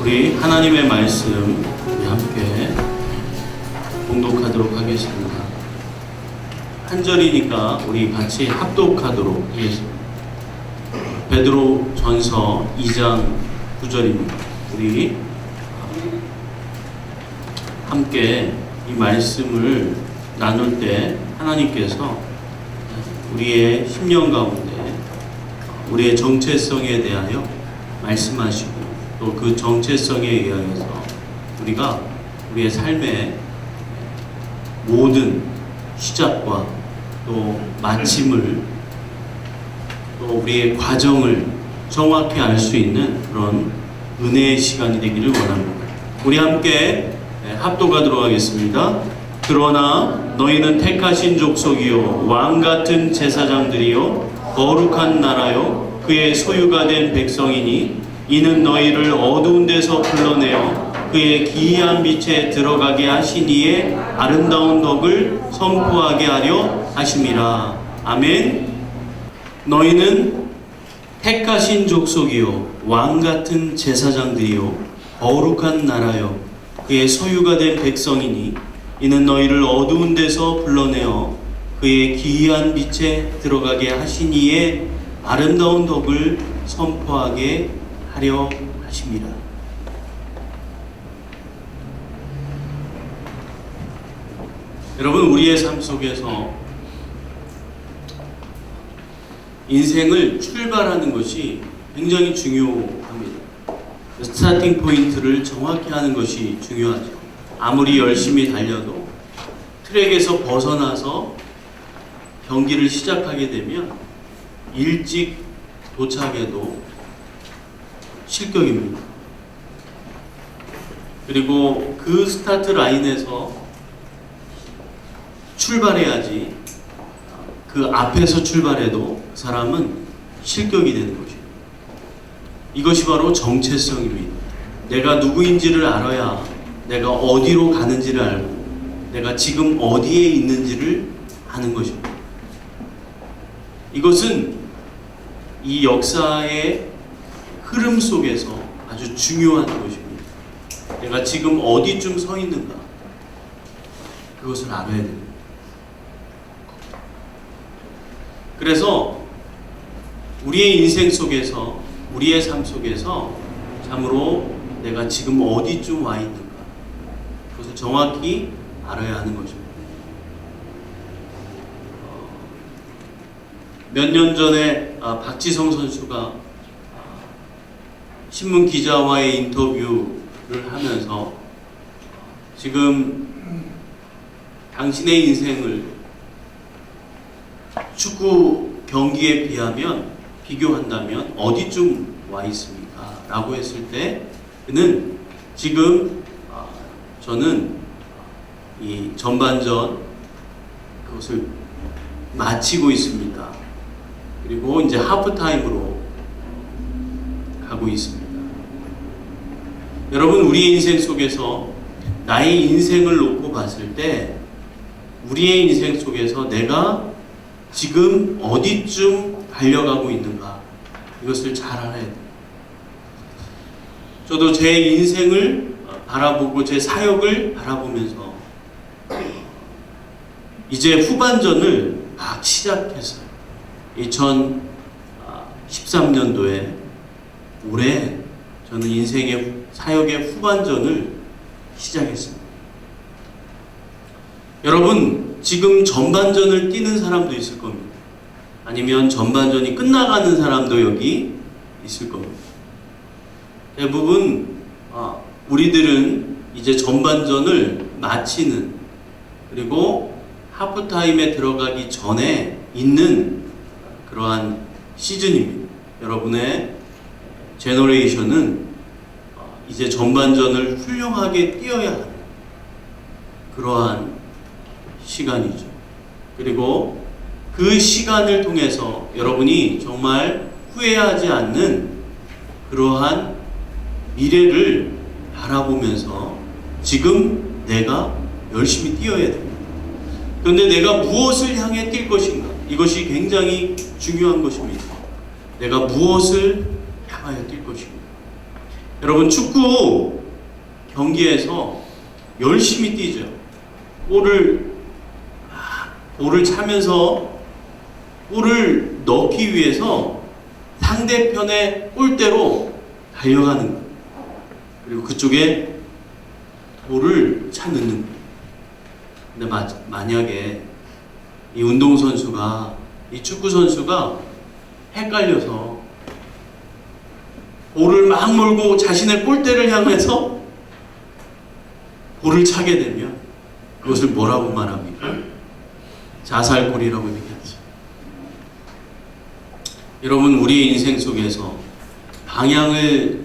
우리 하나님의 말씀 우리 함께 봉독하도록 하겠습니다. 한 절이니까 우리 같이 합독하도록 하겠습니다. 베드로 전서 2장 9절입니다. 우리 함께 이 말씀을 나눌 때 하나님께서 우리의 심령 가운데 우리의 정체성에 대하여 말씀하시고 또 그 정체성에 의하여서 우리가 우리의 삶의 모든 시작과 또 마침을 또 우리의 과정을 정확히 알 수 있는 그런 은혜의 시간이 되기를 원합니다. 우리 함께 합독하도록 하겠습니다. 그러나 너희는 택하신 족속이요 왕같은 제사장들이요 거룩한 나라요 그의 소유가 된 백성이니 이는 너희를 어두운 데서 불러내어 그의 기이한 빛에 들어가게 하시니에 아름다운 덕을 선포하게 하려 하심이라. 아멘. 너희는 택하신 족속이요 왕같은 제사장들이요 거룩한 나라요 그의 소유가 된 백성이니 이는 너희를 어두운 데서 불러내어 그의 기이한 빛에 들어가게 하시니에 아름다운 덕을 선포하게 하려 하십니다. 여러분, 우리의 삶 속에서 인생을 출발하는 것이 굉장히 중요합니다. 스타팅 포인트를 정확히 하는 것이 중요하죠. 아무리 열심히 달려도 트랙에서 벗어나서 경기를 시작하게 되면 일찍 도착해도 실격입니다. 그리고 그 스타트 라인에서 출발해야지 그 앞에서 출발해도 그 사람은 실격이 되는 것입니다. 이것이 바로 정체성입니다. 내가 누구인지를 알아야 내가 어디로 가는지를 알고 내가 지금 어디에 있는지를 아는 것입니다. 이것은 이 역사의 흐름 속에서 아주 중요한 것입니다. 내가 지금 어디쯤 서 있는가 그것을 알아야 됩니다. 그래서 우리의 인생 속에서 우리의 삶 속에서 참으로 내가 지금 어디쯤 와 있는가 그것을 정확히 알아야 하는 것입니다. 몇 년 전에 박지성 선수가 신문 기자와의 인터뷰를 하면서 지금 당신의 인생을 축구 경기에 비교한다면 어디쯤 와 있습니까? 라고 했을 때 그는 지금 저는 이 전반전 그것을 마치고 있습니다. 그리고 이제 하프타임으로 가고 있습니다. 여러분, 우리의 인생 속에서 나의 인생을 놓고 봤을 때 우리의 인생 속에서 내가 지금 어디쯤 달려가고 있는가 이것을 잘 알아야 돼요. 저도 제 인생을 바라보고 제 사역을 바라보면서 이제 후반전을 막 시작했어요. 2013년도에 올해 저는 인생의 사역의 후반전을 시작했습니다. 여러분, 지금 전반전을 뛰는 사람도 있을 겁니다. 아니면 전반전이 끝나가는 사람도 여기 있을 겁니다. 대부분 우리들은 이제 전반전을 마치는 그리고 하프타임에 들어가기 전에 있는 그러한 시즌입니다. 여러분의 제너레이션은 이제 전반전을 훌륭하게 뛰어야 하는 그러한 시간이죠. 그리고 그 시간을 통해서 여러분이 정말 후회하지 않는 그러한 미래를 바라보면서 지금 내가 열심히 뛰어야 됩니다. 그런데 내가 무엇을 향해 뛸 것인가? 이것이 굉장히 중요한 것입니다. 내가 무엇을 향하여 뛸 것인가? 여러분, 축구 경기에서 열심히 뛰죠. 볼을 차면서 골을 넣기 위해서 상대편의 골대로 달려가는 거예요. 그리고 그쪽에 볼을 차 넣는 거예요. 근데 만약에 이 운동선수가, 이 축구선수가 헷갈려서 볼을 막 몰고 자신의 골대를 향해서 볼을 차게 되면 그것을 뭐라고 말합니까? 자살골이라고 얘기하죠. 여러분, 우리의 인생 속에서 방향을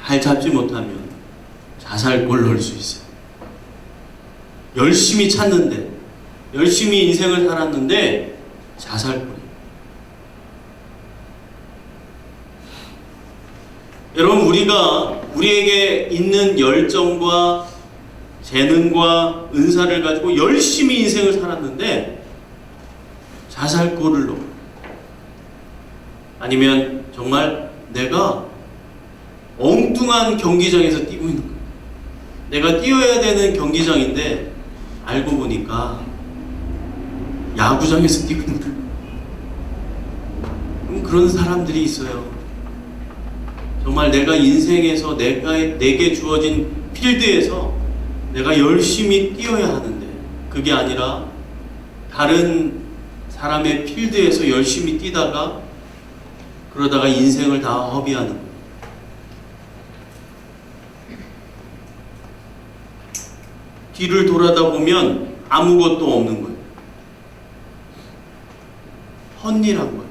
잘 잡지 못하면 자살골 넣을 수 있어요. 열심히 찾는데, 열심히 인생을 살았는데 자살골. 여러분, 우리에게 있는 열정과 재능과 은사를 가지고 열심히 인생을 살았는데 자살골을 넣어. 아니면 정말 내가 엉뚱한 경기장에서 뛰고 있는 거야. 내가 뛰어야 되는 경기장인데 알고 보니까 야구장에서 뛰고 있는 거야. 그런 사람들이 있어요. 정말 내가 인생에서 내게 주어진 필드에서 내가 열심히 뛰어야 하는데 그게 아니라 다른 사람의 필드에서 열심히 뛰다가 그러다가 인생을 다 허비하는 거예요. 뒤를 돌아다 보면 아무것도 없는 거예요. 헛일한 거예요.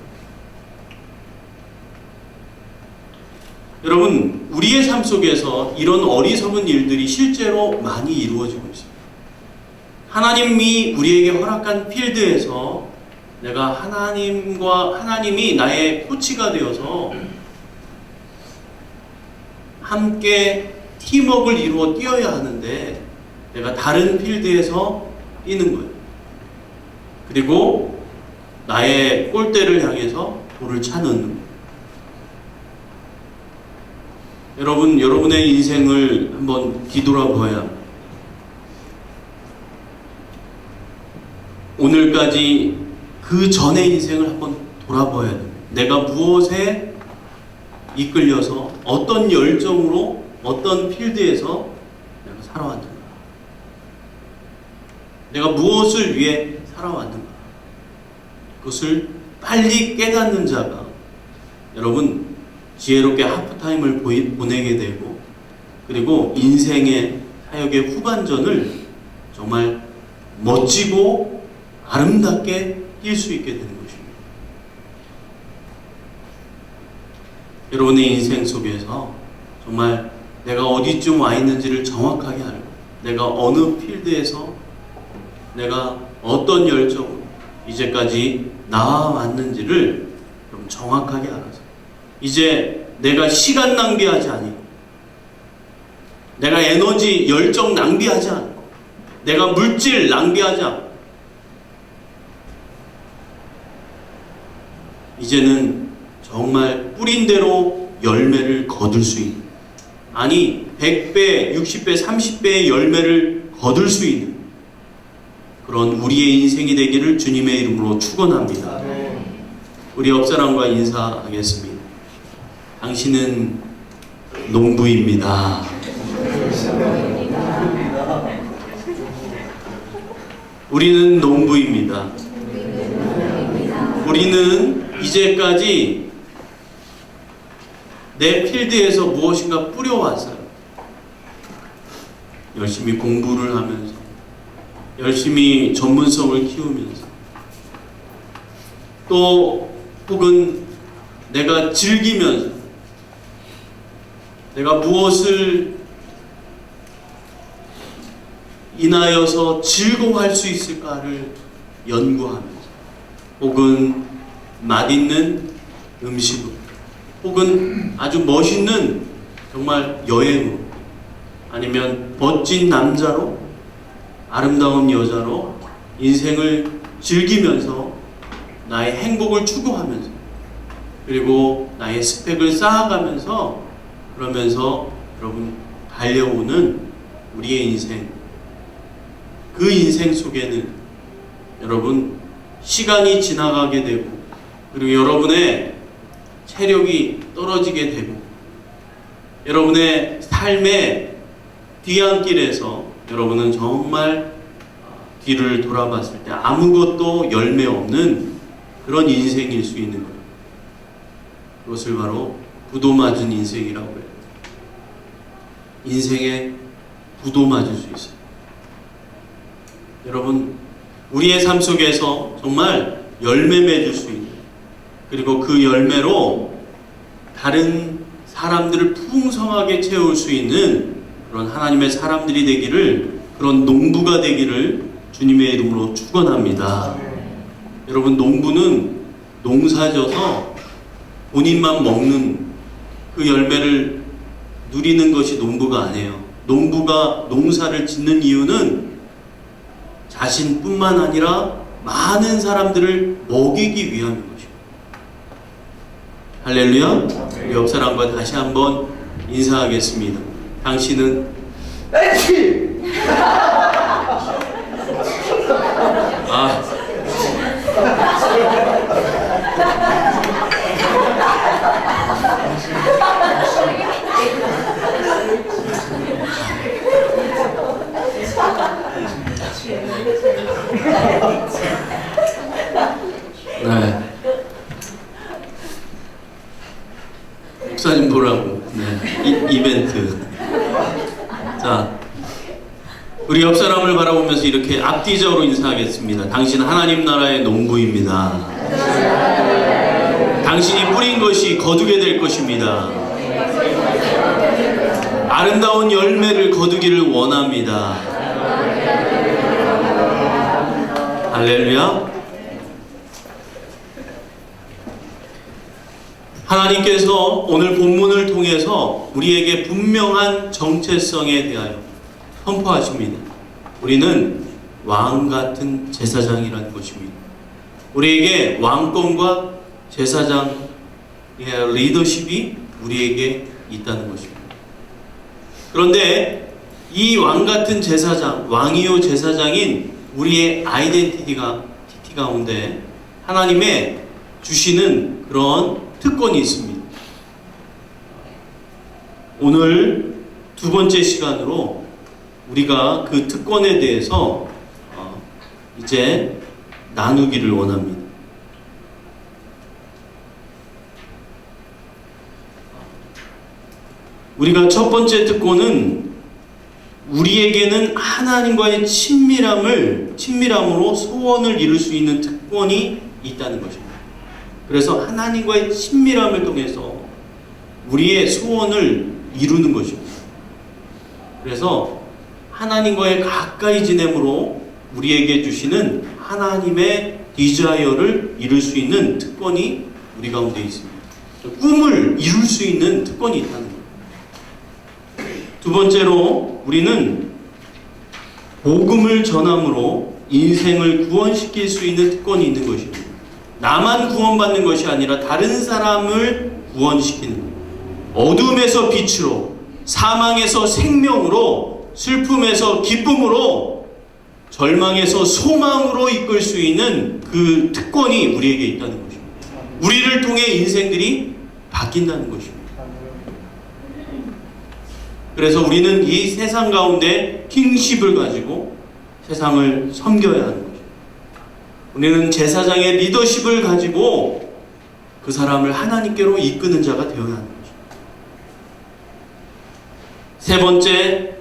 여러분, 우리의 삶 속에서 이런 어리석은 일들이 실제로 많이 이루어지고 있습니다. 하나님이 우리에게 허락한 필드에서 내가 하나님이 나의 코치가 되어서 함께 팀워크를 이루어 뛰어야 하는데 내가 다른 필드에서 뛰는 거예요. 그리고 나의 골대를 향해서 볼을 차 넣는 거예요. 여러분, 여러분의 인생을 한번 뒤돌아봐야 합니다. 오늘까지 그 전의 인생을 한번 돌아봐야 됩니다. 내가 무엇에 이끌려서 어떤 열정으로 어떤 필드에서 내가 살아왔는가, 내가 무엇을 위해 살아왔는가, 그것을 빨리 깨닫는 자가 여러분 지혜롭게 하프타임을 보내게 되고 그리고 인생의 사역의 후반전을 정말 멋지고 아름답게 뛸 수 있게 되는 것입니다. 여러분의 인생 속에서 정말 내가 어디쯤 와 있는지를 정확하게 알고 내가 어느 필드에서 내가 어떤 열정으로 이제까지 나아왔는지를 좀 정확하게 알아서 이제 내가 시간 낭비하지 아니고 내가 에너지, 열정 낭비하지 않고 내가 물질 낭비하지 않고 이제는 정말 뿌린 대로 열매를 거둘 수 있는, 아니 100배, 60배, 30배의 열매를 거둘 수 있는 그런 우리의 인생이 되기를 주님의 이름으로 축원합니다. 우리 옆사람과 인사하겠습니다. 당신은 농부입니다. 우리는 농부입니다. 우리는 이제까지 내 필드에서 무엇인가 뿌려왔어요. 열심히 공부를 하면서, 열심히 전문성을 키우면서, 또 혹은 내가 즐기면서 내가 무엇을 인하여서 즐거워할 수 있을까를 연구하면서, 혹은 맛있는 음식으로, 혹은 아주 멋있는 정말 여행으로, 아니면 멋진 남자로, 아름다운 여자로 인생을 즐기면서 나의 행복을 추구하면서, 그리고 나의 스펙을 쌓아가면서, 그러면서 여러분 달려오는 우리의 인생, 그 인생 속에는 여러분 시간이 지나가게 되고, 그리고 여러분의 체력이 떨어지게 되고, 여러분의 삶의 뒤안길에서 여러분은 정말 뒤를 돌아봤을 때 아무것도 열매 없는 그런 인생일 수 있는 거예요. 그것을 바로 부도 맞은 인생이라고 해요. 인생에 부도 맞을 수 있어요. 여러분, 우리의 삶 속에서 정말 열매 맺을 수 있는, 그리고 그 열매로 다른 사람들을 풍성하게 채울 수 있는 그런 하나님의 사람들이 되기를, 그런 농부가 되기를 주님의 이름으로 축원합니다. 여러분, 농부는 농사져서 본인만 먹는 그 열매를 누리는 것이 농부가 아니에요. 농부가 농사를 짓는 이유는 자신뿐만 아니라 많은 사람들을 먹이기 위함인 것이에요. 할렐루야. 우리 옆 사람과 다시 한번 인사하겠습니다. 당신은 네. 목사님 보라고. 네. 이벤트. 자, 우리 옆 사람을 바라보면서 이렇게 앞뒤적으로 인사하겠습니다. 당신은 하나님 나라의 농부입니다. 당신이 뿌린 것이 거두게 될 것입니다. 아름다운 열매를 거두기를 원합니다. 할렐루야. 하나님께서 오늘 본문을 통해서 우리에게 분명한 정체성에 대하여 선포하십니다. 우리는 왕 같은 제사장이라는 것입니다. 우리에게 왕권과 제사장의 리더십이 우리에게 있다는 것입니다. 그런데 이 왕 같은 제사장, 왕이요 제사장인 우리의 아이덴티티 가운데 하나님의 주시는 그런 특권이 있습니다. 오늘 두 번째 시간으로 우리가 그 특권에 대해서 이제 나누기를 원합니다. 우리가 첫 번째 특권은 우리에게는 하나님과의 친밀함으로 소원을 이룰 수 있는 특권이 있다는 것입니다. 그래서 하나님과의 친밀함을 통해서 우리의 소원을 이루는 것입니다. 그래서 하나님과의 가까이 지냄으로 우리에게 주시는 하나님의 디자이어를 이룰 수 있는 특권이 우리 가운데 있습니다. 꿈을 이룰 수 있는 특권이 있다는 거예요. 두 번째로 우리는 복음을 전함으로 인생을 구원시킬 수 있는 특권이 있는 것입니다. 나만 구원받는 것이 아니라 다른 사람을 구원시키는 거예요. 어둠에서 빛으로, 사망에서 생명으로, 슬픔에서 기쁨으로, 절망에서 소망으로 이끌 수 있는 그 특권이 우리에게 있다는 것입니다. 우리를 통해 인생들이 바뀐다는 것입니다. 그래서 우리는 이 세상 가운데 킹십을 가지고 세상을 섬겨야 하는 것입니다. 우리는 제사장의 리더십을 가지고 그 사람을 하나님께로 이끄는 자가 되어야 하는 것입니다. 세 번째,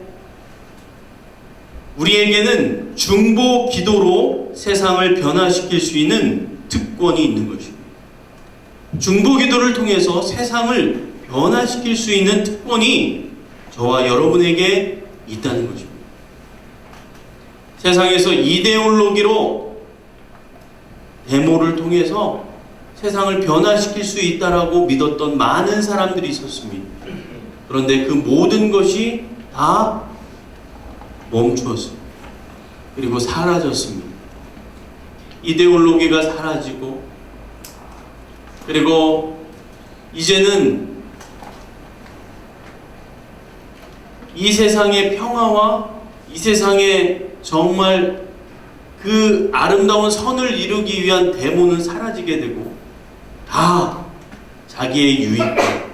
우리에게는 중보 기도로 세상을 변화시킬 수 있는 특권이 있는 것입니다. 중보 기도를 통해서 세상을 변화시킬 수 있는 특권이 저와 여러분에게 있다는 것입니다. 세상에서 이데올로기로 데모를 통해서 세상을 변화시킬 수 있다라고 믿었던 많은 사람들이 있었습니다. 그런데 그 모든 것이 다 멈추었습니다. 그리고 사라졌습니다. 이데올로기가 사라지고, 그리고 이제는 이 세상의 평화와 이 세상에 정말 그 아름다운 선을 이루기 위한 데모는 사라지게 되고 다 자기의 유익과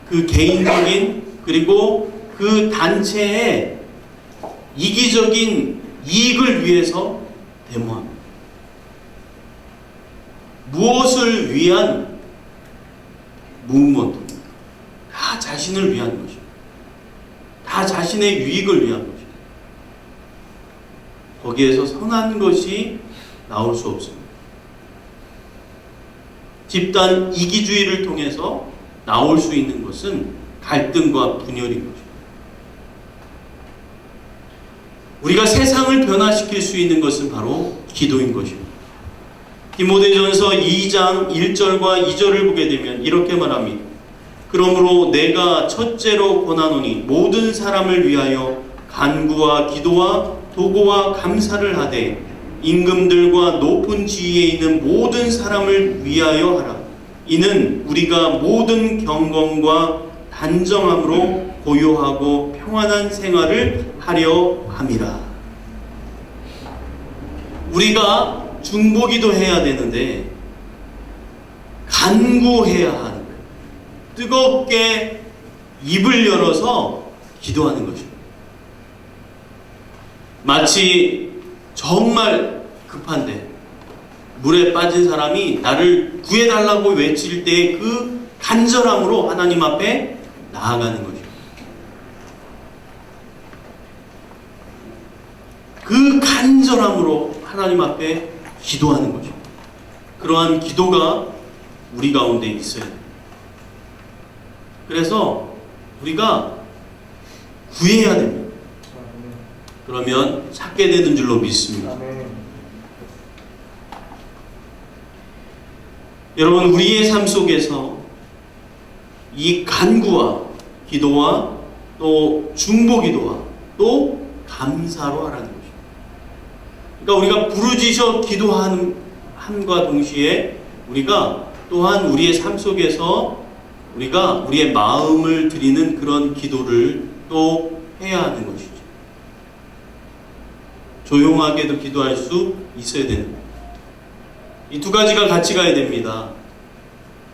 그 개인적인 그리고 그 단체의 이기적인 이익을 위해서 데모합니다. 무엇을 위한 무브먼트입니까? 다 자신을 위한 것입니다. 다 자신의 유익을 위한 것입니다. 거기에서 선한 것이 나올 수 없습니다. 집단 이기주의를 통해서 나올 수 있는 것은 갈등과 분열인 것입니다. 우리가 세상을 변화시킬 수 있는 것은 바로 기도인 것입니다. 디모데전서 2장 1절과 2절을 보게 되면 이렇게 말합니다. 그러므로 내가 첫째로 권하노니 모든 사람을 위하여 간구와 기도와 도고와 감사를 하되 임금들과 높은 지위에 있는 모든 사람을 위하여 하라. 이는 우리가 모든 경건과 단정함으로 고요하고 평안한 생활을 하려 함이라. 우리가 중보기도 해야 되는데 간구해야 하는 거예요. 뜨겁게 입을 열어서 기도하는 것입니다. 마치 정말 급한데 물에 빠진 사람이 나를 구해달라고 외칠 때 그 간절함으로 하나님 앞에 나아가는 것입니다. 그 간절함으로 하나님 앞에 기도하는 거죠. 그러한 기도가 우리 가운데 있어야 돼요. 그래서 우리가 구해야 됩니다. 그러면 찾게 되는 줄로 믿습니다. 여러분, 우리의 삶 속에서 이 간구와 기도와 또 중보기도와 또 감사로 하라는 것입니다. 그러니까 우리가 부르짖어 기도함과 동시에 우리가 또한 우리의 삶 속에서 우리가 우리의 마음을 드리는 그런 기도를 또 해야 하는 것이죠. 조용하게도 기도할 수 있어야 됩니다. 이 두 가지가 같이 가야 됩니다.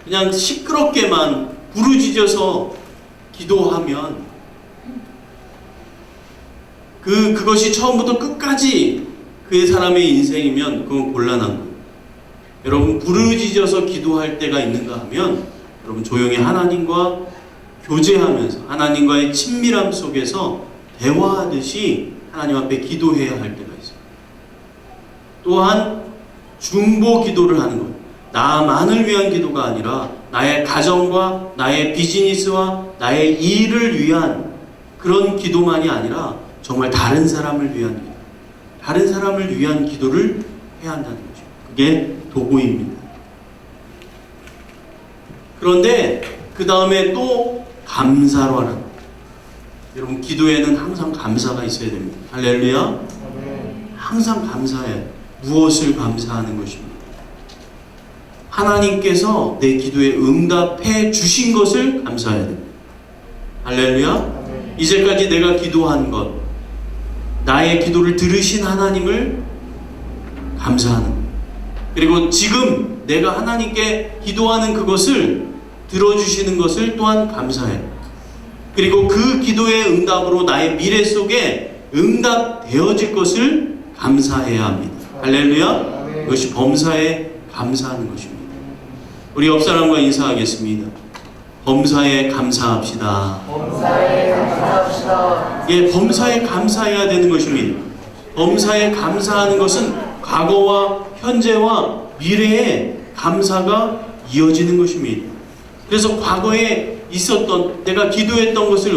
그냥 시끄럽게만 부르짖어서 기도하면 그것이 처음부터 끝까지 그 사람의 인생이면 그건 곤란한 거예요. 여러분, 부르짖어서 기도할 때가 있는가 하면 여러분 조용히 하나님과 교제하면서 하나님과의 친밀함 속에서 대화하듯이 하나님 앞에 기도해야 할 때가 있어요. 또한 중보 기도를 하는 것, 나만을 위한 기도가 아니라 나의 가정과 나의 비즈니스와 나의 일을 위한 그런 기도만이 아니라 정말 다른 사람을 위한 기도, 다른 사람을 위한 기도를 해야 한다는 거죠. 그게 도구입니다. 그런데 그 다음에 또 감사로 하는, 여러분 기도에는 항상 감사가 있어야 됩니다. 할렐루야. 항상 감사해. 무엇을 감사하는 것입니다. 하나님께서 내 기도에 응답해 주신 것을 감사해야 됩니다. 할렐루야. 이제까지 내가 기도한 것, 나의 기도를 들으신 하나님을 감사하는 것, 그리고 지금 내가 하나님께 기도하는 그것을 들어주시는 것을 또한 감사해. 그리고 그 기도의 응답으로 나의 미래 속에 응답되어질 것을 감사해야 합니다. 할렐루야. 이것이 범사에 감사하는 것입니다. 우리 옆 사람과 인사하겠습니다. 범사에 감사합시다. 범사에 감사합시다. 예, 범사에 감사해야 되는 것입니다. 범사에 감사하는 것은 과거와 현재와 미래에 감사가 이어지는 것입니다. 그래서 과거에 있었던 내가 기도했던 것을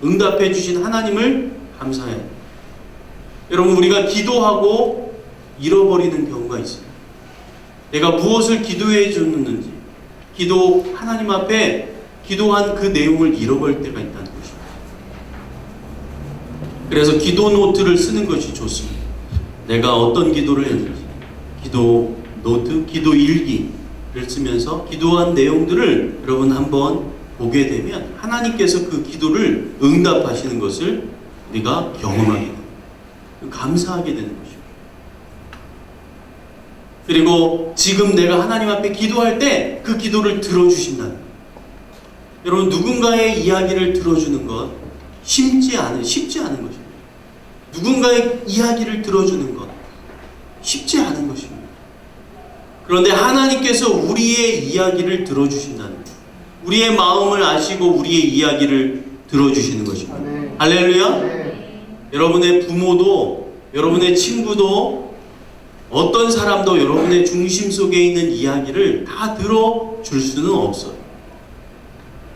응답해 주신 하나님을 감사해야 돼요. 여러분, 우리가 기도하고 잃어버리는 경우가 있어요. 내가 무엇을 기도해 줬는지, 하나님 앞에 기도한 그 내용을 잃어버릴 때가 있다는 것입니다. 그래서 기도 노트를 쓰는 것이 좋습니다. 내가 어떤 기도를 했는지, 기도 노트, 기도 일기를 쓰면서 기도한 내용들을 여러분 한번 보게 되면 하나님께서 그 기도를 응답하시는 것을 우리가 경험하게 됩니다. 감사하게 되는 것입니다. 그리고 지금 내가 하나님 앞에 기도할 때 그 기도를 들어주신다는 거예요. 여러분, 누군가의 이야기를 들어주는 것 쉽지 않은 것입니다. 누군가의 이야기를 들어주는 것 쉽지 않은 것입니다. 그런데 하나님께서 우리의 이야기를 들어주신다는 거예요. 우리의 마음을 아시고 우리의 이야기를 들어주시는 것입니다. 아멘. 할렐루야. 아멘. 여러분의 부모도, 여러분의 친구도, 어떤 사람도 여러분의 중심 속에 있는 이야기를 다 들어줄 수는 없어요.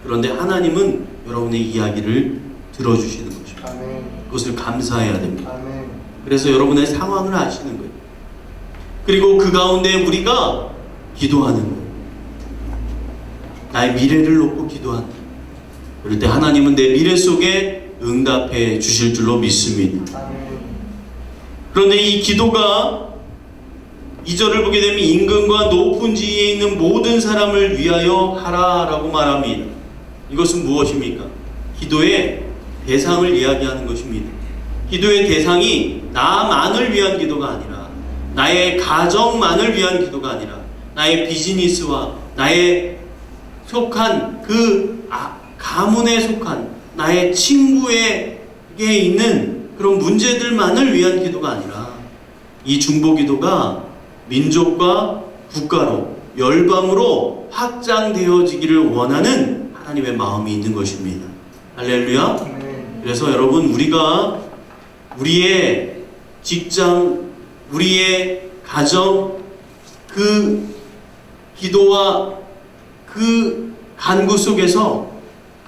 그런데 하나님은 여러분의 이야기를 들어주시는 것입니다. 아멘. 그것을 감사해야 됩니다. 아멘. 그래서 여러분의 상황을 아시는 거예요. 그리고 그 가운데 우리가 기도하는 거예요. 나의 미래를 놓고 기도한다. 그럴 때 하나님은 내 미래 속에 응답해 주실 줄로 믿습니다. 아멘. 그런데 이 기도가 2절을 보게 되면 임금과 높은 지위에 있는 모든 사람을 위하여 하라라고 말합니다. 이것은 무엇입니까? 기도의 대상을 이야기하는 것입니다. 기도의 대상이 나만을 위한 기도가 아니라, 나의 가정만을 위한 기도가 아니라, 나의 비즈니스와 나의 속한 그 가문에 속한 나의 친구에게 있는 그런 문제들만을 위한 기도가 아니라, 이 중보 기도가 민족과 국가로, 열방으로 확장되어지기를 원하는 하나님의 마음이 있는 것입니다. 할렐루야. 아멘. 그래서 여러분, 우리가 우리의 직장, 우리의 가정, 그 기도와 그 간구 속에서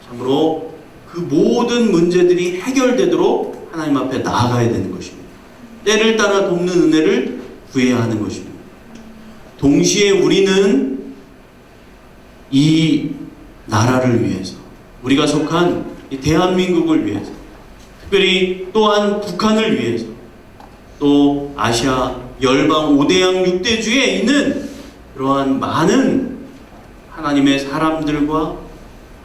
참으로 그 모든 문제들이 해결되도록 하나님 앞에 나아가야 되는 것입니다. 때를 따라 돕는 은혜를 구해야 하는 것입니다. 동시에 우리는 이 나라를 위해서, 우리가 속한 이 대한민국을 위해서, 특별히 또한 북한을 위해서, 또 아시아 열방 5대양 6대주에 있는 그러한 많은 하나님의 사람들과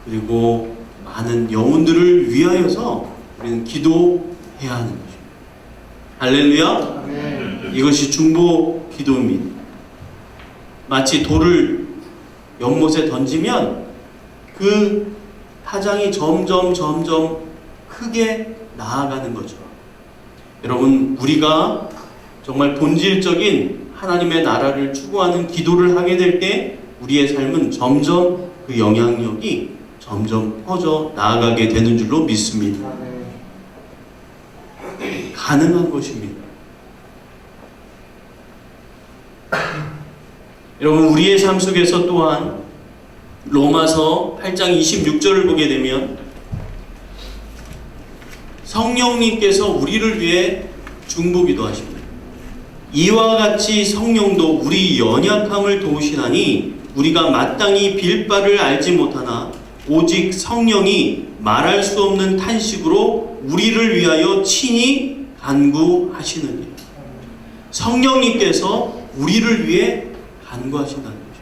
그리고 많은 영혼들을 위하여서 우리는 기도해야 하는 것입니다. 할렐루야. 아멘. 이것이 중보 기도입니다. 마치 돌을 연못에 던지면 그 파장이 점점 크게 나아가는 거죠. 여러분, 우리가 정말 본질적인 하나님의 나라를 추구하는 기도를 하게 될 때 우리의 삶은 점점 그 영향력이 점점 퍼져 나아가게 되는 줄로 믿습니다. 아멘. 가능한 것입니다. 여러분, 우리의 삶 속에서 또한 로마서 8장 26절을 보게 되면 성령님께서 우리를 위해 중보기도 하십니다. 이와 같이 성령도 우리 연약함을 도우시나니 우리가 마땅히 빌 바를 알지 못하나 오직 성령이 말할 수 없는 탄식으로 우리를 위하여 친히 간구하시느니라. 성령님께서 우리를 위해 간구하신다는 거죠.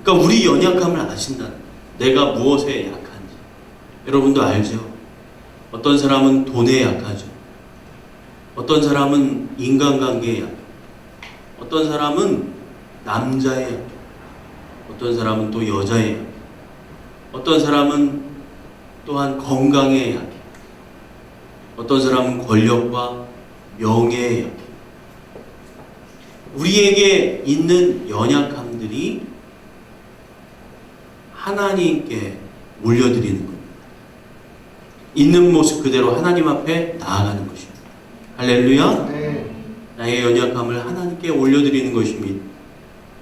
그러니까 우리 연약함을 아신다는 거예요. 내가 무엇에 약한지. 여러분도 알죠? 어떤 사람은 돈에 약하죠. 어떤 사람은 인간관계에 약해요. 어떤 사람은 남자에 약해요. 어떤 사람은 또 여자에 약해요. 어떤 사람은 또한 건강에 약해요. 어떤 사람은 권력과 명예에 약해요. 우리에게 있는 연약함들이 하나님께 올려드리는 겁니다. 있는 모습 그대로 하나님 앞에 나아가는 것입니다. 할렐루야. 네. 나의 연약함을 하나님께 올려드리는 것입니다.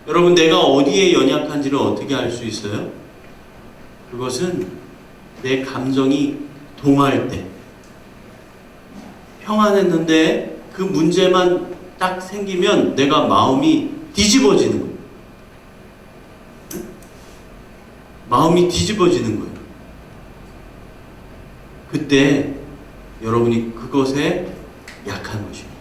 여러분, 내가 어디에 연약한지를 어떻게 알 수 있어요? 그것은 내 감정이 동할 때, 평안했는데 그 문제만 딱 생기면 내가 마음이 뒤집어지는 거예요. 마음이 뒤집어지는 거예요. 그때 여러분이 그것에 약한 것입니다.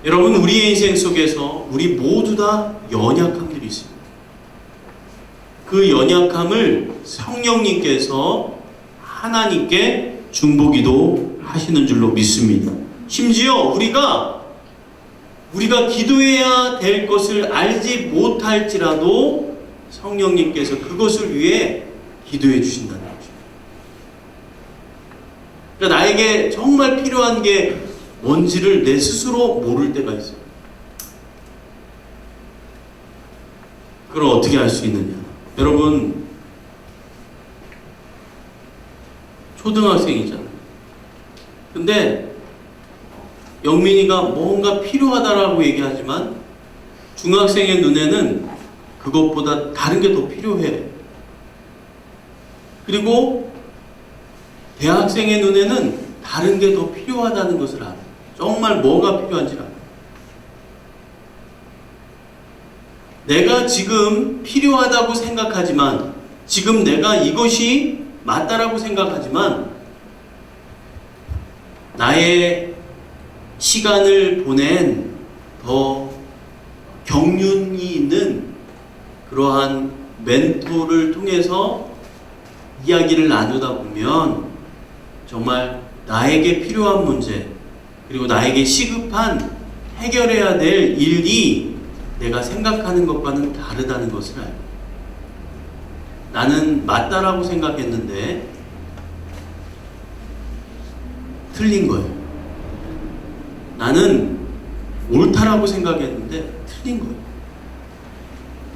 여러분, 우리의 인생 속에서 우리 모두 다 연약함들이 있습니다. 그 연약함을 성령님께서 하나님께 중보기도 하시는 줄로 믿습니다. 심지어 우리가 기도해야 될 것을 알지 못할지라도 성령님께서 그것을 위해 기도해 주신다는 거죠. 그러니까 나에게 정말 필요한 게 뭔지를 내 스스로 모를 때가 있어요. 그걸 어떻게 알 수 있느냐? 여러분, 초등학생이잖아요. 근데 영민이가 뭔가 필요하다라고 얘기하지만 중학생의 눈에는 그것보다 다른 게 더 필요해. 그리고 대학생의 눈에는 다른 게 더 필요하다는 것을 알아. 정말 뭐가 필요한지 알아. 내가 지금 필요하다고 생각하지만, 지금 내가 이것이 맞다라고 생각하지만, 나의 시간을 보낸 더 경륜이 있는 그러한 멘토를 통해서 이야기를 나누다 보면 정말 나에게 필요한 문제, 그리고 나에게 시급한 해결해야 될 일이 내가 생각하는 것과는 다르다는 것을 알고, 나는 맞다라고 생각했는데 틀린 거예요. 나는 옳다라고 생각했는데 틀린 거예요.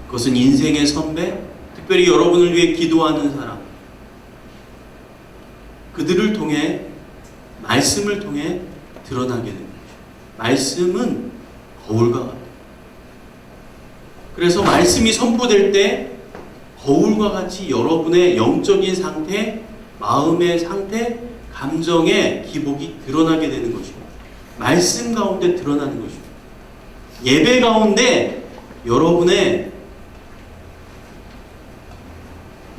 그것은 인생의 선배, 특별히 여러분을 위해 기도하는 사람, 그들을 통해, 말씀을 통해 드러나게 됩니다. 말씀은 거울과 같아요. 그래서 말씀이 선포될 때 거울과 같이 여러분의 영적인 상태, 마음의 상태, 감정의 기복이 드러나게 되는 것입니다. 말씀 가운데 드러나는 것입니다. 예배 가운데 여러분의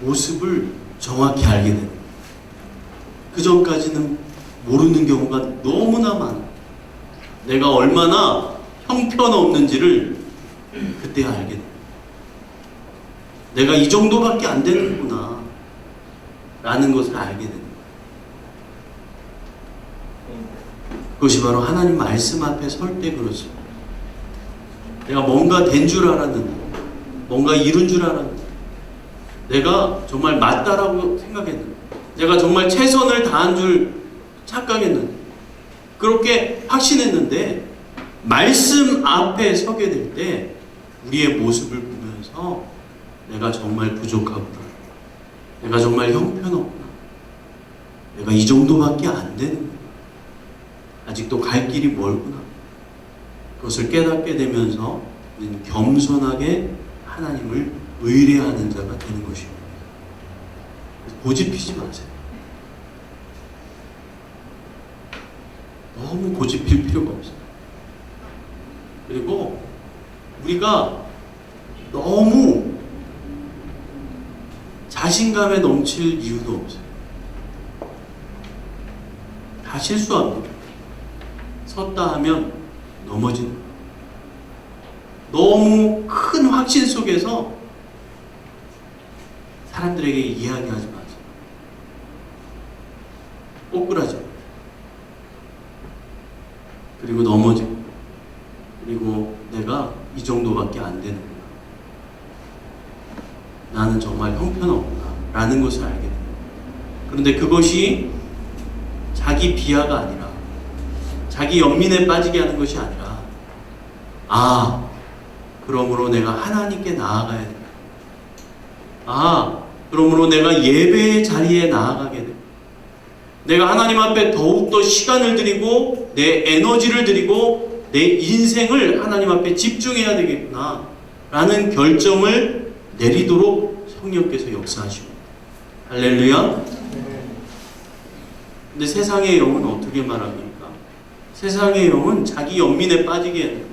모습을 정확히 알게 됩니다. 그 전까지는 모르는 경우가 너무나 많아요. 내가 얼마나 형편없는지를 그때 알게 됩니다. 내가 이 정도밖에 안 되는구나 라는 것을 알게 됩니다. 그것이 바로 하나님 말씀 앞에 설 때 그렇습니다. 내가 뭔가 된 줄 알았는데, 뭔가 이룬 줄 알았는데, 내가 정말 맞다라고 생각했는데, 내가 정말 최선을 다한 줄 착각했는데, 그렇게 확신했는데, 말씀 앞에 서게 될 때 우리의 모습을 보면서 내가 정말 부족하구나, 내가 정말 형편없구나, 내가 이 정도밖에 안 되는구나, 아직도 갈 길이 멀구나, 그것을 깨닫게 되면서 우리는 겸손하게 하나님을 의뢰하는 자가 되는 것입니다. 고집피지 마세요. 너무 고집필 필요가 없어요. 그리고 우리가 너무 자신감에 넘칠 이유도 없어요. 다 실수합니다. 섰다 하면 넘어지는 거예요. 너무 큰 확신 속에서 사람들에게 이야기하지 마세요. 꼬꾸라지 마세요. 그리고 넘어지고, 그리고 내가 이 정도밖에 안 되는구나, 나는 정말 형편없구나 라는 것을 알게 됩니다. 그런데 그것이 자기 비하가 아니라, 자기 연민에 빠지게 하는 것이 아니라, 아, 그러므로 내가 하나님께 나아가야 된다. 아, 그러므로 내가 예배의 자리에 나아가게 된다. 내가 하나님 앞에 더욱더 시간을 드리고 내 에너지를 드리고 내 인생을 하나님 앞에 집중해야 되겠구나 라는 결정을 내리도록 성령께서 역사하십니다. 할렐루야. 근데 세상의 영은 어떻게 말합니까? 세상의 영은 자기 연민에 빠지게 해요.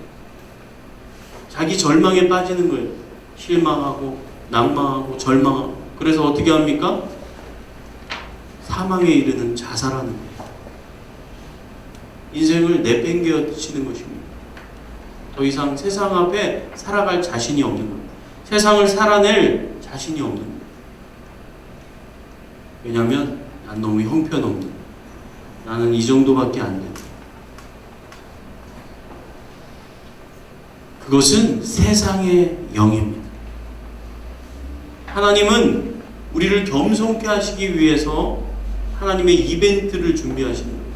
자기 절망에 빠지는 거예요. 실망하고 낭망하고 절망하고. 그래서 어떻게 합니까? 사망에 이르는 자살하는 거예요. 인생을 내팽개치는 것입니다. 더 이상 세상 앞에 살아갈 자신이 없는 겁니다. 세상을 살아낼 자신이 없는 겁니다. 왜냐하면 난 너무 형편없는, 나는 이 정도밖에 안 돼. 그것은 세상의 영입니다. 하나님은 우리를 겸손케 하시기 위해서 하나님의 이벤트를 준비하시는 거예요.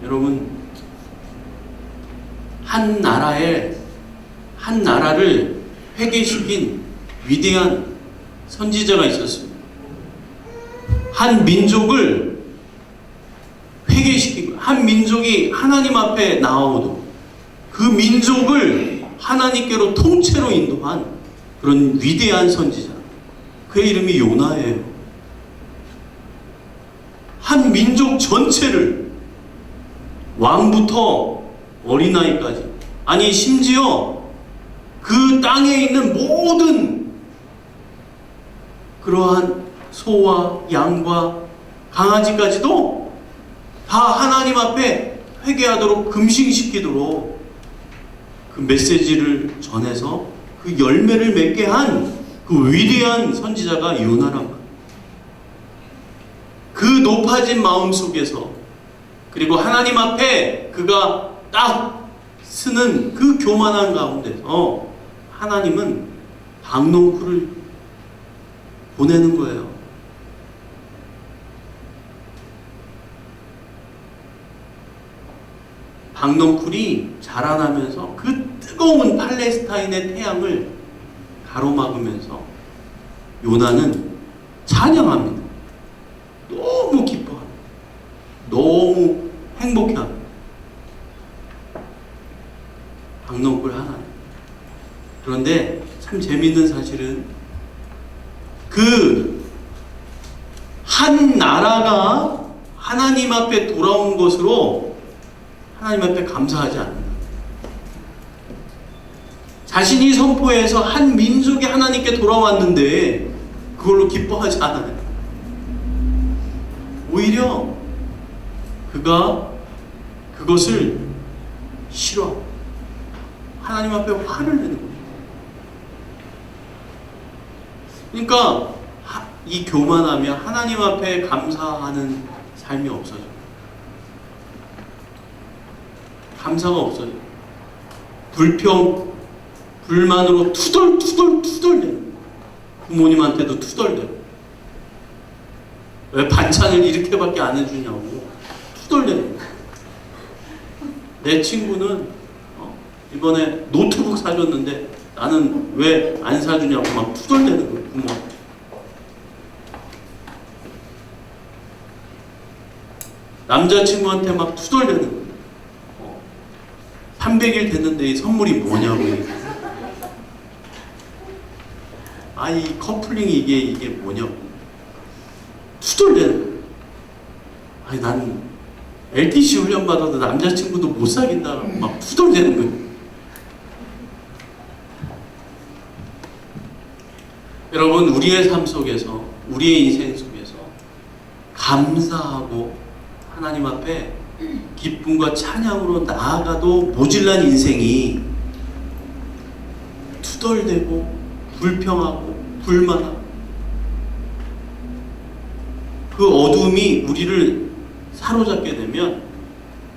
여러분, 한 나라를 회개시킨 위대한 선지자가 있었습니다. 한 민족을 회개시키고, 한 민족이 하나님 앞에 나오도 그 민족을 하나님께로 통째로 인도한 그런 위대한 선지자. 그의 이름이 요나예요. 한 민족 전체를, 왕부터 어린아이까지, 아니 심지어 그 땅에 있는 모든 그러한 소와 양과 강아지까지도 다 하나님 앞에 회개하도록 금식시키도록 그 메시지를 전해서 그 열매를 맺게 한 그 위대한 선지자가 요나란 말이에요. 그 높아진 마음 속에서, 그리고 하나님 앞에 그가 딱 쓰는 그 교만한 가운데서 하나님은 박농쿨을 보내는 거예요. 박농쿨이 자라나면서 그 뜨거운 팔레스타인의 태양을 가로막으면서 요나는 찬양합니다. 너무 기뻐합니다. 너무 행복해합니다. 박농쿨 하나님. 그런데 참 재밌는 사실은 그 한 나라가 하나님 앞에 돌아온 것으로 하나님 앞에 감사하지 않는다. 자신이 선포해서 한 민족이 하나님께 돌아왔는데 그걸로 기뻐하지 않아요. 오히려 그가 그것을 싫어. 하나님 앞에 화를 내는 거예요. 그러니까 이 교만하면 하나님 앞에 감사하는 삶이 없어져요. 감사가 없어져요. 불만으로 투덜대요. 부모님한테도 투덜대요. 왜 반찬을 이렇게밖에 안 해주냐고 투덜대요. 내 친구는 이번에 노트북 사줬는데 나는 왜 안 사주냐고 막 투덜대는 거예요. 부모. 남자친구한테 막 투덜대는 거예요. 300일 됐는데 이 선물이 뭐냐고. 아니 커플링이 이게 뭐냐고. 투덜대는 거예요. 아니 난 LTC 훈련 받아도 남자친구도 못 사귄다고 막 투덜대는 거예요. 여러분, 우리의 삶 속에서, 우리의 인생 속에서 감사하고 하나님 앞에 기쁨과 찬양으로 나아가도 모질란 인생이 투덜대고 불평하고 불만하고 그 어둠이 우리를 사로잡게 되면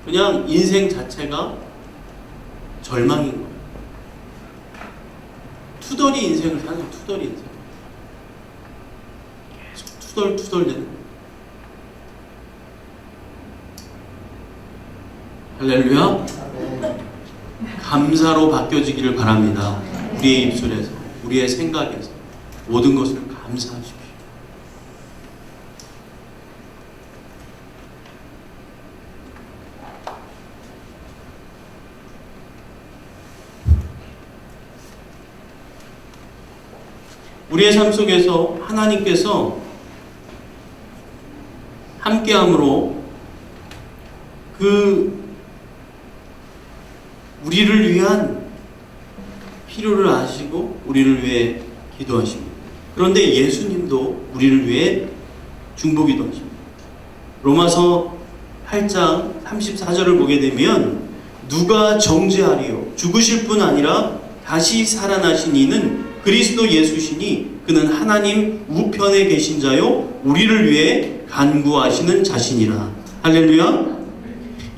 그냥 인생 자체가 절망인 거예요. 투덜이 인생을 사는 거예요. 투덜이 인생. 계속 투덜대는 거예요. 할렐루야. 감사로 바뀌어지기를 바랍니다. 우리의 입술에서, 우리의 생각에서 모든 것을 감사하십시오. 우리의 삶 속에서 하나님께서 함께함으로 우리를 위한 필요를 아시고 우리를 위해 기도하십니다. 그런데 예수님도 우리를 위해 중보기도 하십니다. 로마서 8장 34절을 보게 되면 누가 정죄하리요? 죽으실 뿐 아니라 다시 살아나신 이는 그리스도 예수시니 그는 하나님 우편에 계신 자요 우리를 위해 간구하시는 자신이라. 할렐루야.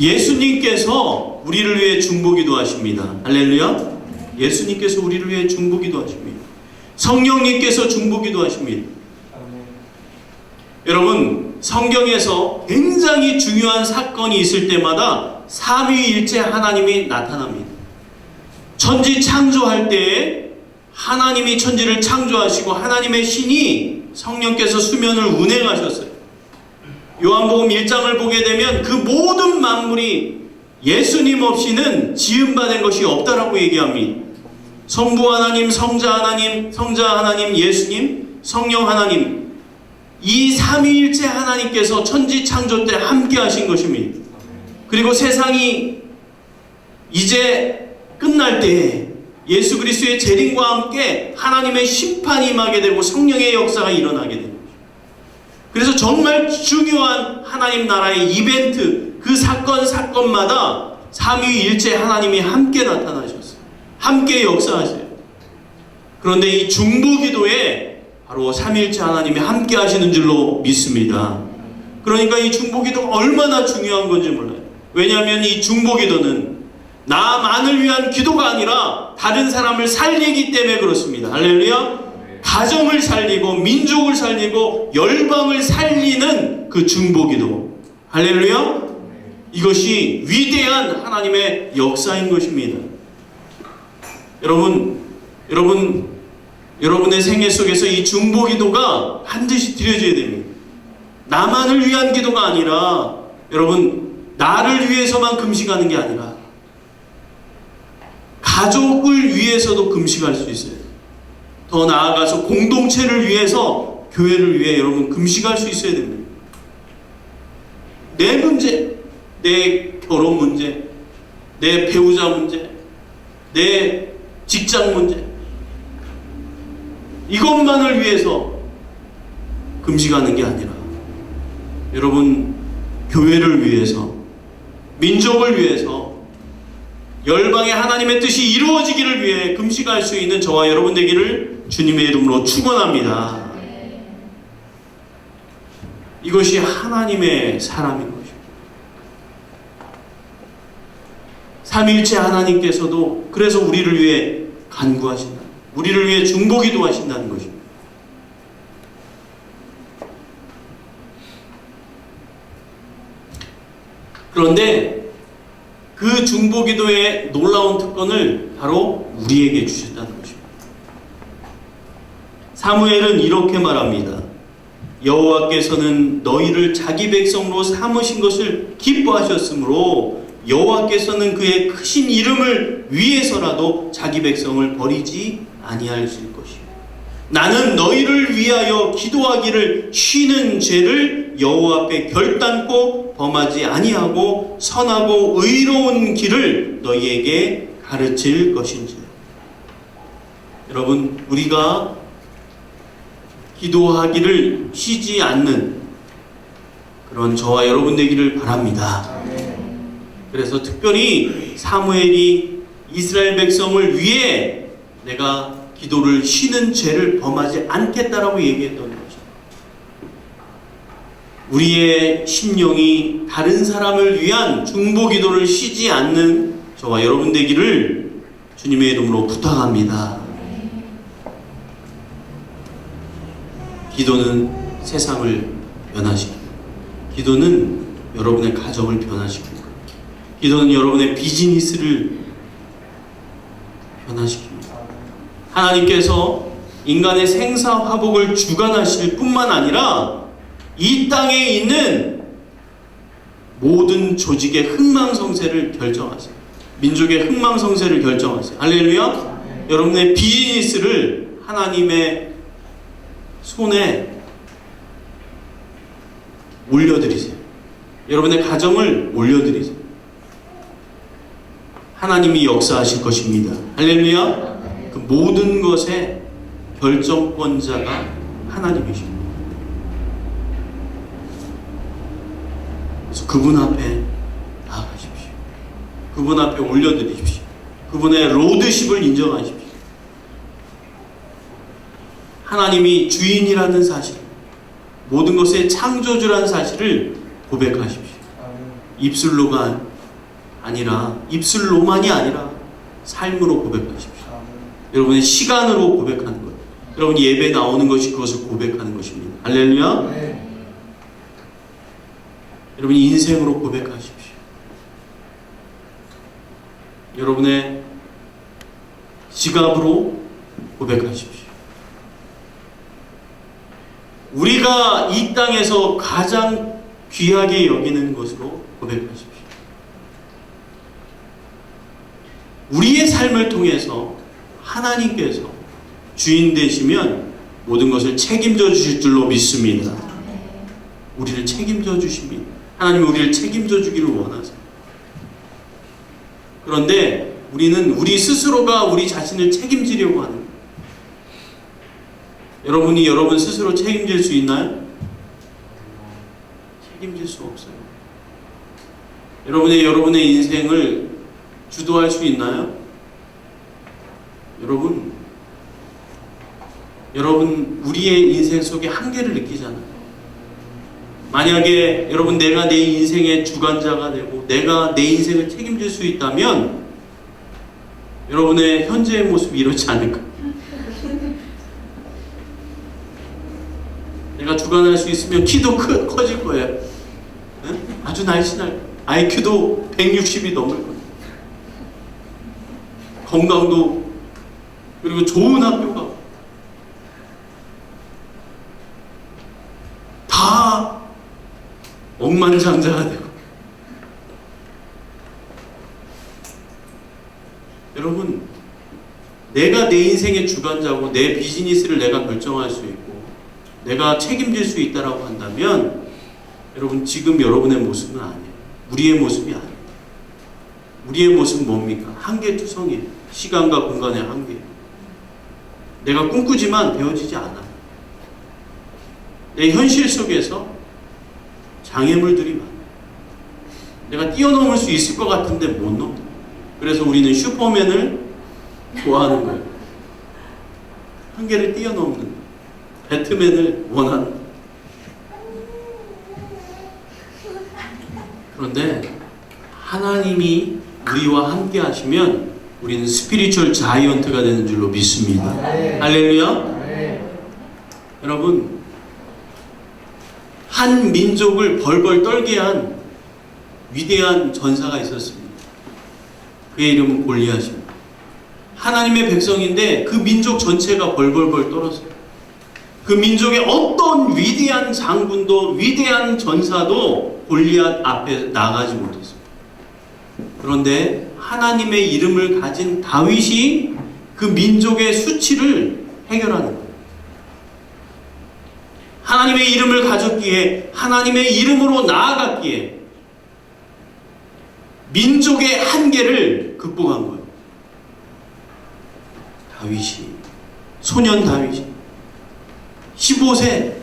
예수님께서 우리를 위해 중보기도 하십니다. 할렐루야. 예수님께서 우리를 위해 중보기도 하십니다. 성령님께서 중보기도 하십니다. 여러분, 성경에서 굉장히 중요한 사건이 있을 때마다 삼위일체 하나님이 나타납니다. 천지 창조할 때에 하나님이 천지를 창조하시고 하나님의 신이 성령께서 수면을 운행하셨어요. 요한복음 1장을 보게 되면 그 모든 만물이 예수님 없이는 지음받은 것이 없다라고 얘기합니다. 성부 하나님, 성자 하나님, 예수님, 성령 하나님, 이 삼위일체 하나님께서 천지 창조 때 함께 하신 것입니다. 그리고 세상이 이제 끝날 때 예수 그리스도의 재림과 함께 하나님의 심판이 임하게 되고 성령의 역사가 일어나게 됩니다. 그래서 정말 중요한 하나님 나라의 이벤트, 그 사건마다 삼위일체 하나님이 함께 나타나셨어요. 함께 역사하세요. 그런데 이 중보기도에 바로 삼위일체 하나님이 함께 하시는 줄로 믿습니다. 그러니까 이 중보기도가 얼마나 중요한 건지 몰라요. 왜냐하면 이 중보기도는 나만을 위한 기도가 아니라 다른 사람을 살리기 때문에 그렇습니다. 할렐루야. 가정을 살리고 민족을 살리고 열방을 살리는 그 중보기도. 할렐루야. 이것이 위대한 하나님의 역사인 것입니다. 여러분의 생애 속에서 이 중보기도가 반드시 드려져야 됩니다. 나만을 위한 기도가 아니라 여러분 나를 위해서만 금식하는 게 아니라 가족을 위해서도 금식할 수 있어요. 더 나아가서 공동체를 위해서, 교회를 위해 여러분 금식할 수 있어야 됩니다. 내 문제, 내 결혼 문제, 내 배우자 문제, 내 직장 문제, 이것만을 위해서 금식하는 게 아니라 여러분 교회를 위해서, 민족을 위해서, 열방의 하나님의 뜻이 이루어지기를 위해 금식할 수 있는 저와 여러분 되기를 주님의 이름으로 축원합니다. 이것이 하나님의 사람인 것입니다. 삼위일체 하나님께서도 그래서 우리를 위해 간구하신다. 우리를 위해 중보기도 하신다는 것입니다. 그런데 그 중보기도의 놀라운 특권을 바로 우리에게 주셨다는 것입니다. 사무엘은 이렇게 말합니다. 여호와께서는 너희를 자기 백성으로 삼으신 것을 기뻐하셨으므로 여호와께서는 그의 크신 이름을 위해서라도 자기 백성을 버리지 아니하실 것이요. 나는 너희를 위하여 기도하기를 쉬는 죄를 여호와 앞에 결단코 범하지 아니하고 선하고 의로운 길을 너희에게 가르칠 것인지. 여러분, 우리가 기도하기를 쉬지 않는 그런 저와 여러분 되기를 바랍니다. 그래서 특별히 사무엘이 이스라엘 백성을 위해 내가 기도를 쉬는 죄를 범하지 않겠다라고 얘기했던 것입니다. 우리의 심령이 다른 사람을 위한 중보기도를 쉬지 않는 저와 여러분 되기를 주님의 이름으로 부탁합니다. 기도는 세상을 변화시킵니다. 기도는 여러분의 가정을 변화시킵니다. 기도는 여러분의 비즈니스를 변화시킵니다. 하나님께서 인간의 생사화복을 주관하실 뿐만 아니라 이 땅에 있는 모든 조직의 흥망성쇠를 결정하세요. 민족의 흥망성쇠를 결정하세요. 할렐루야. 여러분의 비즈니스를 하나님의 손에 올려드리세요. 여러분의 가정을 올려드리세요. 하나님이 역사하실 것입니다. 할렐루야. 그 모든 것의 결정권자가 하나님이십니다. 그래서 그분 앞에 나아가십시오. 그분 앞에 올려드리십시오. 그분의 로드십을 인정하십시오. 하나님이 주인이라는 사실, 모든 것의 창조주라는 사실을 고백하십시오. 입술로가 아니라, 입술로만이 아니라 삶으로 고백하십시오. 여러분의 시간으로 고백하는 것, 여러분 예배 나오는 것이 그것을 고백하는 것입니다. 할렐루야. 네. 여러분 인생으로 고백하십시오. 여러분의 지갑으로 고백하십시오. 우리가 이 땅에서 가장 귀하게 여기는 것으로 고백하십시오. 우리의 삶을 통해서 하나님께서 주인 되시면 모든 것을 책임져 주실 줄로 믿습니다. 우리를 책임져 주십니다. 하나님은 우리를 책임져 주기를 원하세요. 그런데 우리는 우리 스스로가 우리 자신을 책임지려고 하는 거예요. 여러분이 여러분 스스로 책임질 수 있나요? 책임질 수 없어요. 여러분의 인생을 주도할 수 있나요? 여러분 우리의 인생 속에 한계를 느끼잖아요. 만약에 여러분 내가 내 인생의 주관자가 되고 내가 내 인생을 책임질 수 있다면 여러분의 현재의 모습이 이렇지 않을까? 내가 주관할 수 있으면 키도 커질 거예요. 네? 아주 날씬할 거예요. IQ도 160이 넘을 거예요. 건강도, 그리고 좋은 학교가 다 억만장자가 되고. 여러분, 내가 내 인생의 주관자고 내 비즈니스를 내가 결정할 수 있고 내가 책임질 수 있다라고 한다면 여러분 지금 여러분의 모습은 아니에요. 우리의 모습이 아니에요. 우리의 모습은 뭡니까? 한계투성이에요. 시간과 공간의 한계. 내가 꿈꾸지만 되어지지 않아요. 내 현실 속에서 장애물들이 많아요. 내가 뛰어넘을 수 있을 것 같은데 못 넘어. 그래서 우리는 슈퍼맨을 좋아하는 거예요. 한계를 뛰어넘는 배트맨을 원하는. 그런데 하나님이 우리와 함께 하시면 우리는 스피리추얼 자이언트가 되는 줄로 믿습니다. 네. 할렐루야. 네. 여러분, 한 민족을 벌벌 떨게 한 위대한 전사가 있었습니다. 그의 이름은 골리앗입니다. 하나님의 백성인데 그 민족 전체가 벌벌벌 떨었어요. 그 민족의 어떤 위대한 장군도 위대한 전사도 골리앗 앞에 나가지 못했어요. 그런데 하나님의 이름을 가진 다윗이 그 민족의 수치를 해결하는 거예요. 하나님의 이름을 가졌기에, 하나님의 이름으로 나아갔기에 민족의 한계를 극복한 거예요. 다윗이, 소년 다윗이, 15세,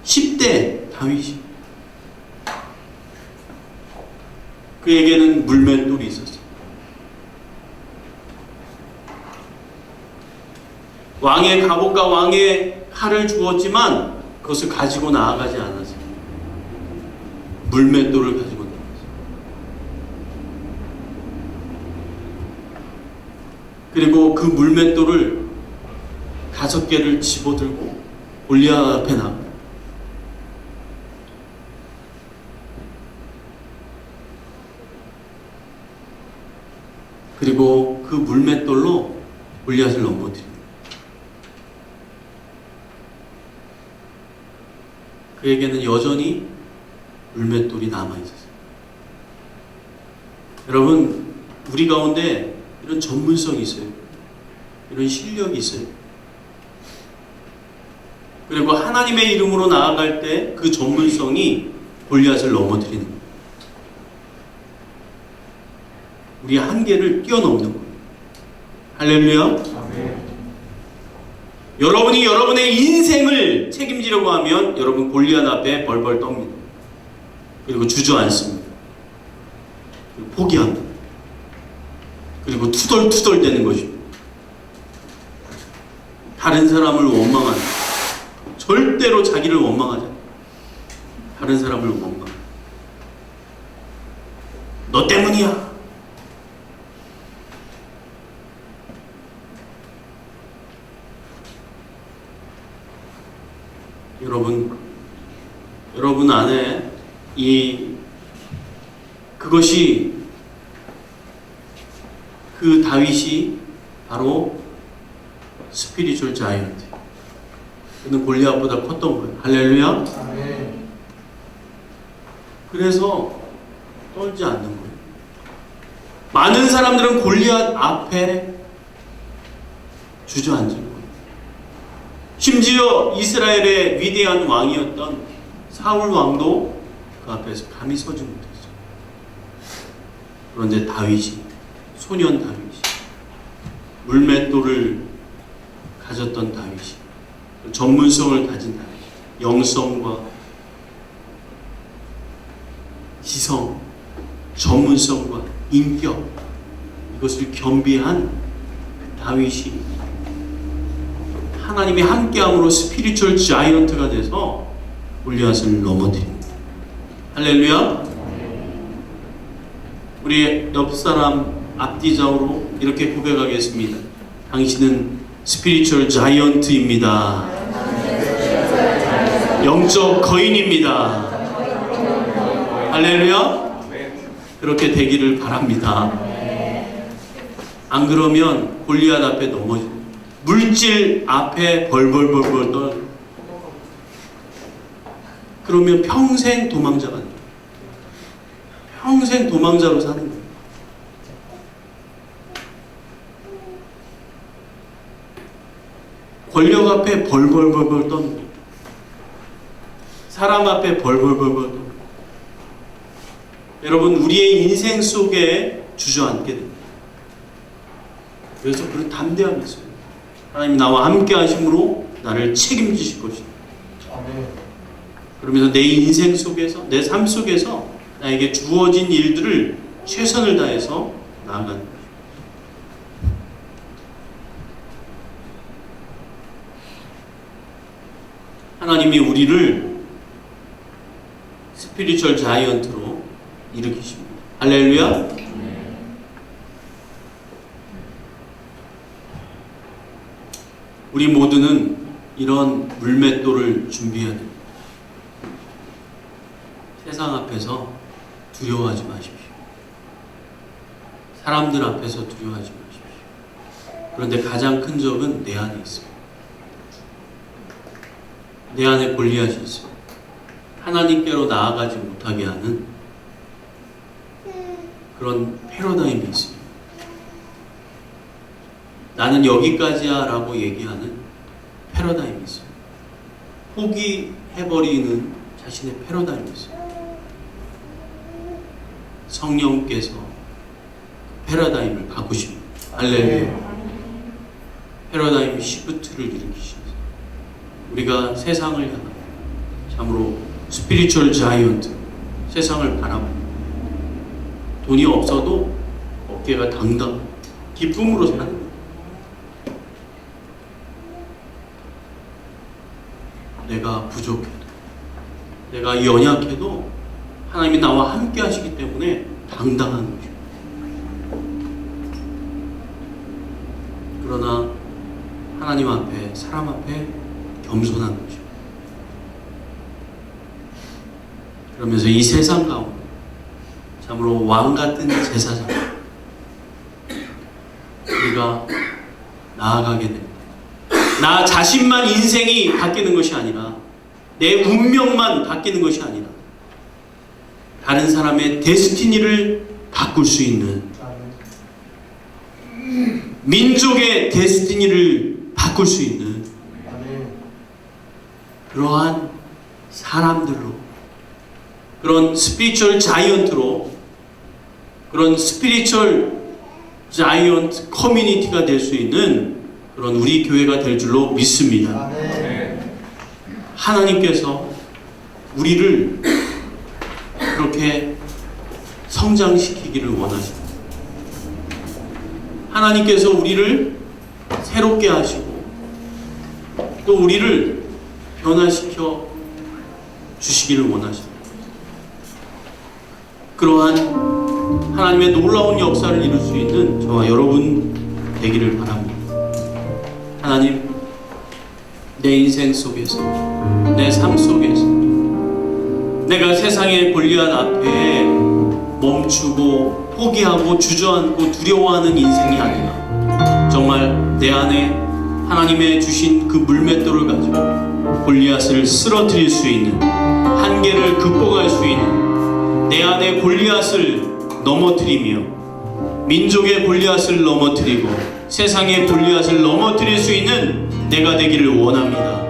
10대 다윗이, 그에게는 물맷돌이 있었어요. 왕의 갑옷과 왕의 칼을 주었지만 그것을 가지고 나아가지 않았어요. 물맷돌을 가지고 나아갔어요. 그리고 그 물맷돌을 5개를 집어들고 골리앗 앞에 나가요. 그리고 그 물맷돌로 골리앗을 넘어뜨립니다. 그에게는 여전히 물맷돌이 남아있었어요. 여러분, 우리 가운데 이런 전문성이 있어요. 이런 실력이 있어요. 그리고 하나님의 이름으로 나아갈 때 그 전문성이 골리앗을 넘어뜨리는 거예요. 우리의 한계를 뛰어넘는 거예요. 할렐루야. 아멘. 여러분이 여러분의 인생을 책임지려고 하면 여러분 골리앗 앞에 벌벌 떱니다. 그리고 주저앉습니다. 그리고 포기합니다. 그리고 투덜투덜 대는 것입니다. 다른 사람을 원망하는, 절대로 자기를 원망하지 않아요. 다른 사람을 원망. 너 때문이야. 여러분 안에 그것이, 그 다윗이 바로 스피리추얼 자이언트. 그는 골리앗보다 컸던 거예요. 할렐루야. 아멘. 그래서 떨지 않는 거예요. 많은 사람들은 골리앗 앞에 주저앉은 거예요. 심지어 이스라엘의 위대한 왕이었던 사울 왕도 그 앞에서 감히 서지 못했어요. 그런데 다윗이, 소년 다윗이, 물맷돌을 가졌던 다윗이, 전문성을 가진 다윗, 영성과 지성, 전문성과 인격, 이것을 겸비한 다윗이 하나님이 함께함으로 스피리추얼 자이언트가 돼서 골리앗을 넘어뜨립니다. 할렐루야. 우리 옆 사람 앞뒤좌우로 이렇게 고백하겠습니다. 당신은 스피리추얼 자이언트입니다. 영적 거인입니다. 할렐루야. 그렇게 되기를 바랍니다. 안 그러면 골리앗 앞에 넘어져, 물질 앞에 벌벌벌벌 떨, 그러면 평생 도망자가 돼요. 평생 도망자로 사는 거예요. 권력 앞에 벌벌벌벌 떠는 거예요. 사람 앞에 벌벌벌벌 떠는 거예요. 여러분, 우리의 인생 속에 주저앉게 됩니다. 그래서 그런 담대함이 있어요. 하나님이 나와 함께 하심으로 나를 책임지실 것이다. 아멘. 그러면서 내 인생 속에서, 내 삶 속에서 나에게 주어진 일들을 최선을 다해서 나아가는 거예요. 하나님이 우리를 스피리추얼 자이언트로 일으키십니다. 할렐루야. 우리 모두는 이런 물맷돌을 준비해야 됩니다. 세상 앞에서 두려워하지 마십시오. 사람들 앞에서 두려워하지 마십시오. 그런데 가장 큰 적은 내 안에 있습니다. 내 안에 골리앗이 있습니다. 하나님께로 나아가지 못하게 하는 그런 패러다임이 있습니다. 나는 여기까지야 라고 얘기하는 패러다임이 있어요. 포기해버리는 자신의 패러다임이 있어요. 성령께서 패러다임을 바꾸십니다. 할렐루야. 패러다임 시프트를 일으키시면서 우리가 세상을 향하여 참으로 스피리추얼 자이언트, 세상을 바라보고 돈이 없어도 어깨가 당당 기쁨으로 사는 거예요. 내가 부족해도, 내가 연약해도 하나님이 나와 함께 하시기 때문에 당당한 거죠. 그러나 하나님 앞에, 사람 앞에 겸손한 거죠. 그러면서 이 세상 가운데 참으로 왕 같은 제사장 우리가 나아가게 됩니다. 나 자신만 인생이 바뀌는 것이 아니라, 내 운명만 바뀌는 것이 아니라 다른 사람의 데스티니를 바꿀 수 있는, 민족의 데스티니를 바꿀 수 있는 그러한 사람들로, 그런 스피리추얼 자이언트로, 그런 스피리추얼 자이언트 커뮤니티가 될 수 있는 그런 우리 교회가 될 줄로 믿습니다. 하나님께서 우리를 그렇게 성장시키기를 원하십니다. 하나님께서 우리를 새롭게 하시고 또 우리를 변화시켜 주시기를 원하십니다. 그러한 하나님의 놀라운 역사를 이룰 수 있는 저와 여러분 되기를 바랍니다. 하나님, 내 인생 속에서, 내 삶 속에서 내가 세상의 골리앗 앞에 멈추고 포기하고 주저앉고 두려워하는 인생이 아니라 정말 내 안에 하나님의 주신 그 물맷돌을 가지고 골리앗을 쓰러뜨릴 수 있는, 한계를 극복할 수 있는, 내 안에 골리앗을 넘어뜨리며 민족의 골리앗을 넘어뜨리고 세상의 골리앗을 넘어뜨릴 수 있는 내가 되기를 원합니다.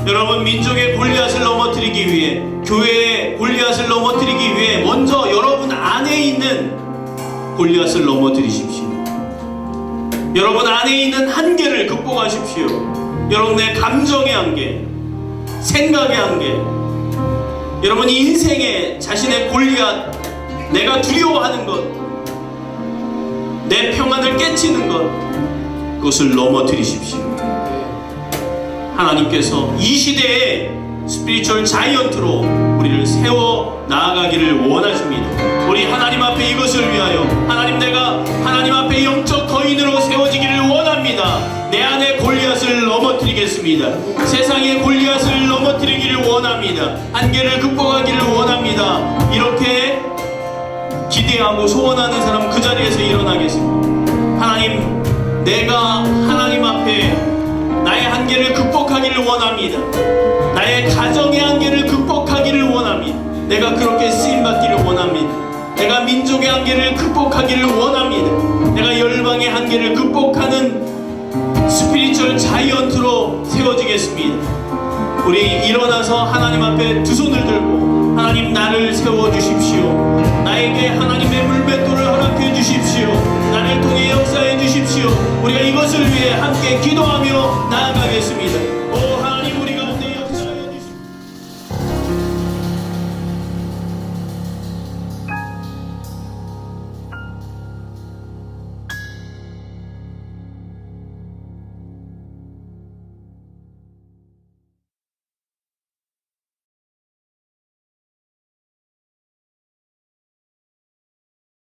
여러분, 민족의 골리앗을 넘어뜨리기 위해, 교회의 골리앗을 넘어뜨리기 위해 먼저 여러분 안에 있는 골리앗을 넘어뜨리십시오. 여러분 안에 있는 한계를 극복하십시오. 여러분의 감정의 한계, 생각의 한계, 여러분이 인생의 자신의 골리앗, 내가 두려워하는 것, 내 평안을 깨치는 것, 그것을 넘어뜨리십시오. 하나님께서 이 시대에 스피리추얼 자이언트로 우리를 세워 나아가기를 원하십니다. 우리 하나님 앞에 이것을 위하여, 하나님, 내가 하나님 앞에 영적 거인으로 세워지기를 원합니다. 내 안에 골리앗을 넘어뜨리겠습니다. 세상의 골리앗을 넘어뜨리기를 원합니다. 한계를 극복하기를 원합니다. 이렇게 기대하고 소원하는 사람 그 자리에서 일어나겠습니다. 하나님, 내가 하나님 앞에 나의 한계를 극복하기를 원합니다. 나의 가정의 한계를 극복하기를 원합니다. 내가 그렇게 쓰임받기를 원합니다. 내가 민족의 한계를 극복하기를 원합니다. 내가 열방의 한계를 극복하는 스피리추얼 자이언트로 세워지겠습니다. 우리 일어나서 하나님 앞에 두 손을 들고, 하나님, 나를 세워주십시오. 나에게 하나님의 물맷돌을 허락해 주십시오. 나를 통해 역사해 주십시오. 우리가 이것을 위해 함께 기도하며 나아가겠습니다.